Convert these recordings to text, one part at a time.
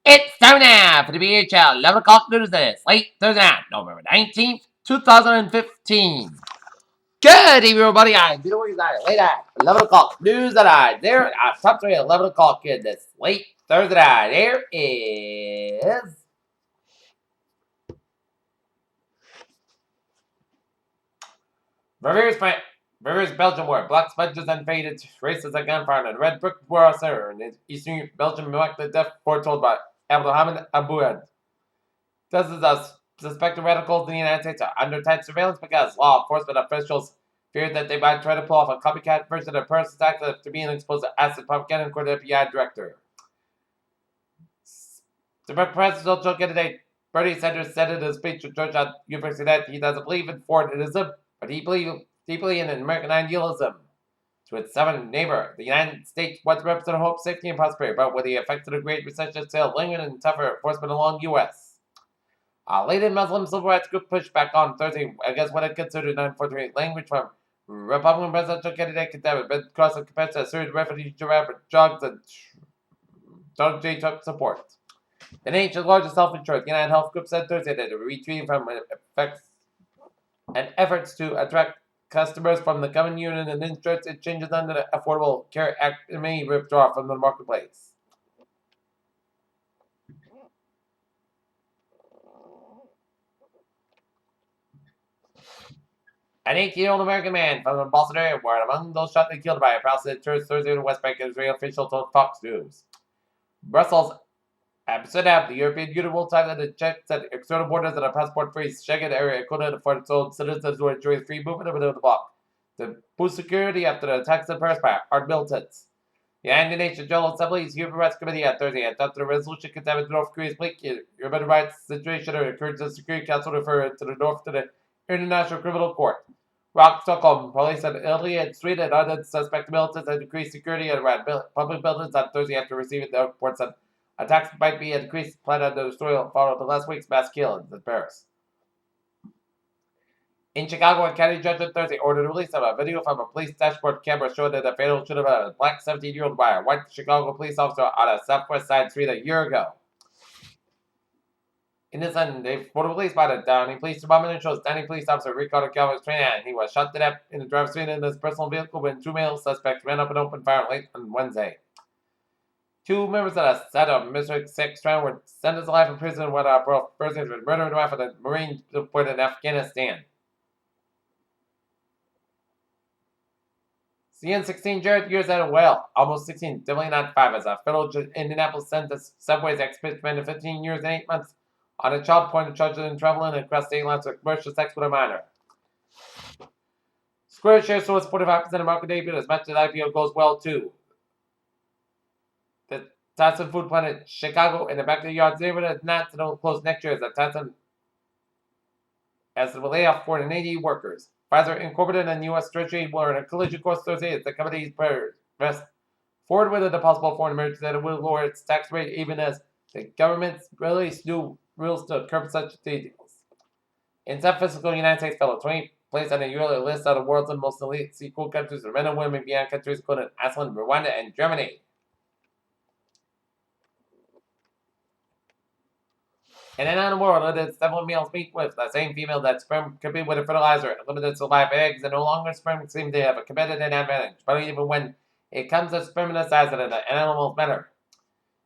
It's time now for the BHL 11 o'clock news this late Thursday night, November 19th, 2015. Good evening, everybody. I'm Peter Wiggins. Late at 11 o'clock news that I there at top 3 at 11 o'clock in this late Thursday night. There is Rivers, Belgium, where black sponges and faded races at gunfire and red brick war center in eastern Belgium, marked the death foretold by Abdelhamid Abouad. Dozens of suspected radicals in the United States are under tight surveillance because law enforcement officials feared that they might try to pull off a copycat version of Paris attack after being exposed to acid propaganda, according to the FBI director. The presidential candidate Bernie Sanders said in his speech to Georgetown University that he doesn't believe in Fordism, but he believes deeply in American idealism. To its southern neighbor, the United States once represented hope, safety, and prosperity, but with the effects of the Great Recession still lingering and tougher enforcement along U.S. A leading Muslim civil rights group pushed back on Thursday against what it considered unfortunate language from Republican presidential candidate David Ben Carson compared to Syrian refugee drugs and Donald J. Trump support. The nation's largest health-insured United Health Group said Thursday that it was retreating from effects and efforts to attract customers from the common union and insurance exchanges under the Affordable Care Act may withdraw from the marketplace. An 18-year-old American man from the Boston area were among those shot and killed by a Palestinian terrorist Thursday in the West Bank, Israeli official told Fox News. Brussels, Amsterdam, the European Union will tighten the checks at external borders and a passport-free Schengen area included for its own citizens who enjoy free movement within the bloc to boost security after the attacks in Paris by armed militants. The United Nations General Assembly's Human Rights Committee on Thursday adopted a resolution condemning North Korea's bleak human rights situation and encouraged the Security Council to refer it to the North to the International Criminal Court. Rock Stockholm police in Italy and Sweden and suspect militants had increased security around public buildings on Thursday after receiving the reports that attacks might be increased plan on the destroy following the last week's mass killings in Paris. In Chicago, a county judge on Thursday ordered the release of a video from a police dashboard camera showing that the fatal shooting of a black 17-year-old by a white Chicago police officer on a Southwest Side Street a year ago. In this incident, they were released by the Downey Police Department and shows Downey Police Officer Ricardo Calvin's 29. He was shot to death in the driver's seat in his personal vehicle when two male suspects ran up and opened fire late on Wednesday. Two members of the set of Missouri 6 strand were sentenced to life in prison when both persons were murdered and wife of the Marine deployed in Afghanistan. CN16 Jared years out of Whale, almost 16, definitely not 5, as a federal Indianapolis sentence Subway's ex-pitchman to 15 years and 8 months on a child point charged in traveling across state lines with commercial sex with a minor. Square share source 45% of market debut as much as IPO goes well too. The Tyson Food Planet Chicago in the back of the yard neighborhood is not to close next year as the Tyson as the layoff 480 workers. Pfizer Incorporated and U.S. Treasury were in a collision course Thursday as the company's pressed forward with a possible foreign merger that will lower its tax rate even as the government's released new rules to curb such deals. In San Francisco, the United States fell to 20th place on a yearly list of the world's most elite sequel countries for men and women beyond countries including Iceland, Rwanda, and Germany. In an animal world, that several males meet with the same female that sperm compete with a fertilizer, limited supply of eggs, and no longer sperm seem to have a competitive advantage, but even when it comes to sperm and size in an animal's manner.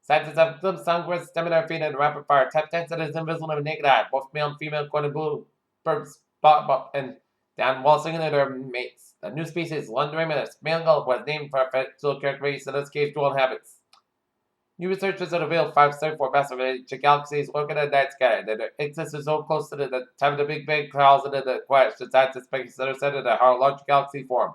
Scientists have glimpsed sunburst, stamina, feet, and rapid fire tap dance that is invisible to the naked eye, both male and female, according to blue birds, and down while singing to their mates. The new species, Lundreminus male was named for a physical characteristic of its cave dwelling habits. New research has revealed 574 massive galaxies located in the night sky that exist so close to the time of the Big Bang clouds and the quiet that scientists speculate that are said that how a large galaxy form.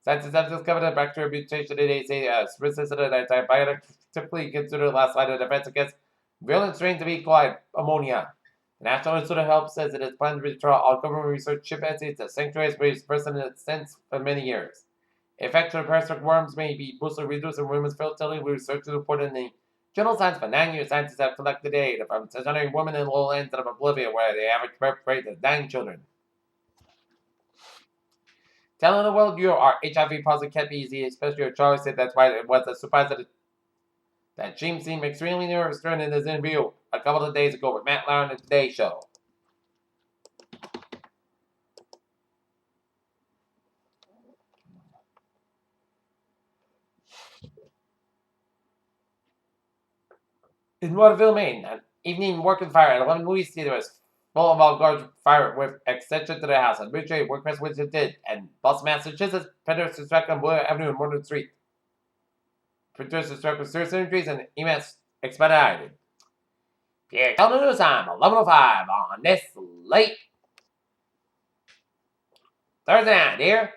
Scientists have discovered a bacterial mutation in ACS resistant to antibiotics, typically considered the last line of defense against virulent strains of E. coli ammonia. The National Institute of Health says it is planning to withdraw all government research chimpanzees to sanctuaries where it's person in its sense for many years. Infection of parasitic worms may be boosted reduced in women's fertility, with researchers reported in the Journal of Science for 9 years. Scientists have collected data from 600 women in lowlands of Oblivion, where the average birth rate is 9 children. Telling the world you are HIV positive can't be easy, especially if Charlie said that's why it was a surprise that That team seemed extremely nervous during this interview a couple of days ago with Matt Lauer on the Today Show. In Waterville, Maine, an evening working fire at 11 movie theaters full of all fire with extension to the house and Ridgeway workers which it did, and Boston, Massachusetts, predators struck on Blue Avenue and Morton Street. Predators struck with serious injuries and EMS expedited. Pierre Calder News Time, 11:05 on this late Thursday night here.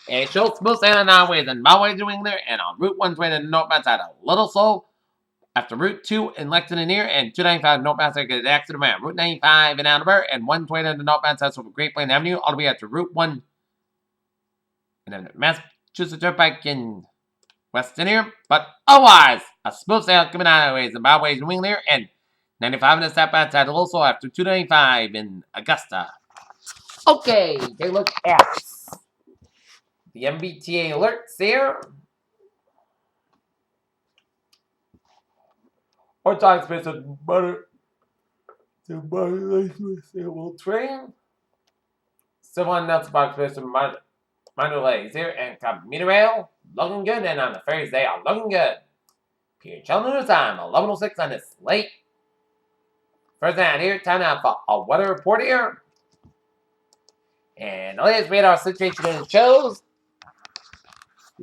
A short smooth sailing highways and byways to England and on Route 120 to the northbound side a little slow after Route 2 in Lexington near and 295 northbound side get accident around Route 95 in Attleboro and 120 on the northbound side from Great Plain Avenue all the way up to Route 1 and then Massachusetts Turnpike in Weston here. But otherwise, a smooth sail coming out highways and byways in England and 95 in the southbound side a little slow after 295 in Augusta. Okay, take a look at the MBTA alerts here. Our time space is butter to butter train. Civil announced box space to minor legs here and commuter rail looking good, and on the ferries they are looking good. Pier Children time 11:06 on this late first night here. Time now for a weather report here. And the latest radar situation in the shows.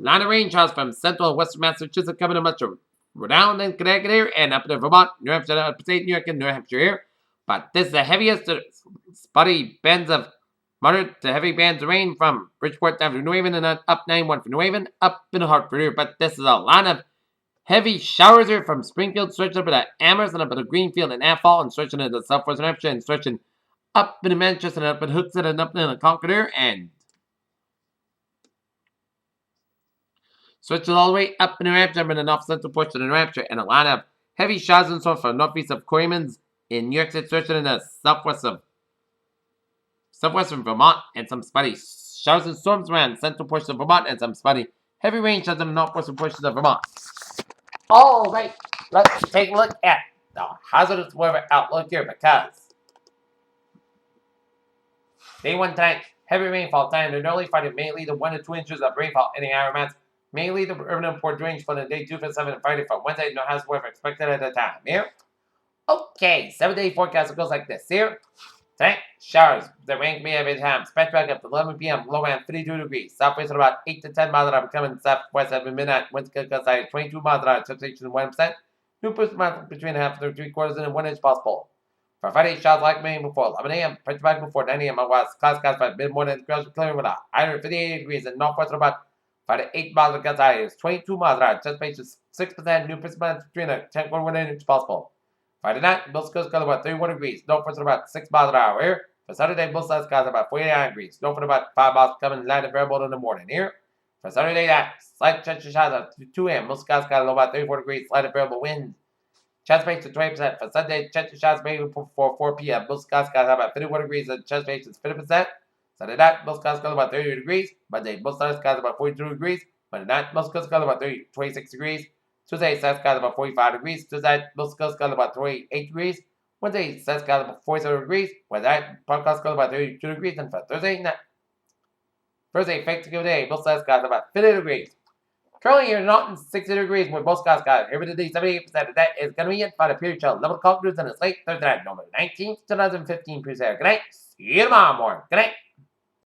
Line of rain showers from central and western Massachusetts coming to much of Rhode Island and Connecticut here, and up to Vermont, New Hampshire, upstate New York, and New Hampshire here. But this is the heaviest spotty bands of moderate to heavy bands of rain from Bridgeport down to New Haven and then up 91 for New Haven, up in Hartford here. But this is a line of heavy showers here from Springfield, stretching up into Amherst and up into Greenfield and Athol, and stretching into southwestern Hampshire, and stretching up into Manchester and up in Hooksett and up into Concord here, and switches all the way up in New Hampshire and the north central portion of New Hampshire, and a line of heavy showers and storms from northeast of Coryman's in New York State, stretching in the southwestern Vermont, and some spotty showers and storms around central portions of Vermont, and some spotty heavy rain showers in the northwestern portions of Vermont. All right, let's take a look at the hazardous weather outlook here, because day one tonight, heavy rainfall time and early Friday may lead to 1 to 2 inches of rainfall in the outer months. May lead to urban and port range for the day 2 for 7 and Friday for Wednesday. No hazardous weather expected at the time here. Okay, 7-day forecast goes like this here. Tonight, showers. The rain can be at any time. Spread back up to 11 p.m. Low around 52 degrees. Southwest at about 8 to 10 miles an hour. Becoming southwest at midnight. Winds can gust at 22 miles an hour. Precipitation 1%. New boost amount between half and 3/4 and 1 inch possible. For Friday, showers like rain before 11 a.m. Pressure back before 9 a.m. on west. Clouds cast by mid-morning. Clouds clearing with a higher 58 degrees and northwest at about 5 to 8 miles of gust high. 22 miles an hour. Precipitation 6%. New precipitation between a 10 and 1 inch possible. Friday night, most coast got about 31 degrees. Northwest at about 6 miles an hour here. For Saturday, most sides got about 49 degrees. Northwest about 5 miles coming light and variable in the morning here. For Saturday night, slight chance of showers at 2 a.m. Most skies got about 34 degrees. Light and variable winds. Chance rate to 20%. For Sunday, chance of showers maybe before 4 p.m. Most skies got about 51 degrees and chance rate is 50%. Saturday night, most skies got about 30 degrees. Monday, most skies got about 42 degrees. Monday night, most skies got about 26 degrees. Tuesday, Seth got about 45 degrees. Tuesday, most skies got about 28 degrees. Wednesday, Seth got about 47 degrees. Wednesday, podcast got about 32 degrees. And for Thursday, Thanksgiving Day, most skies got about 50 degrees. Currently, you're not in 60 degrees with most skies got every day. 78% of that is going to be it by the period show. Level call news on this late Thursday night, November 19th, 2015. Good night. See you tomorrow morning. Good night.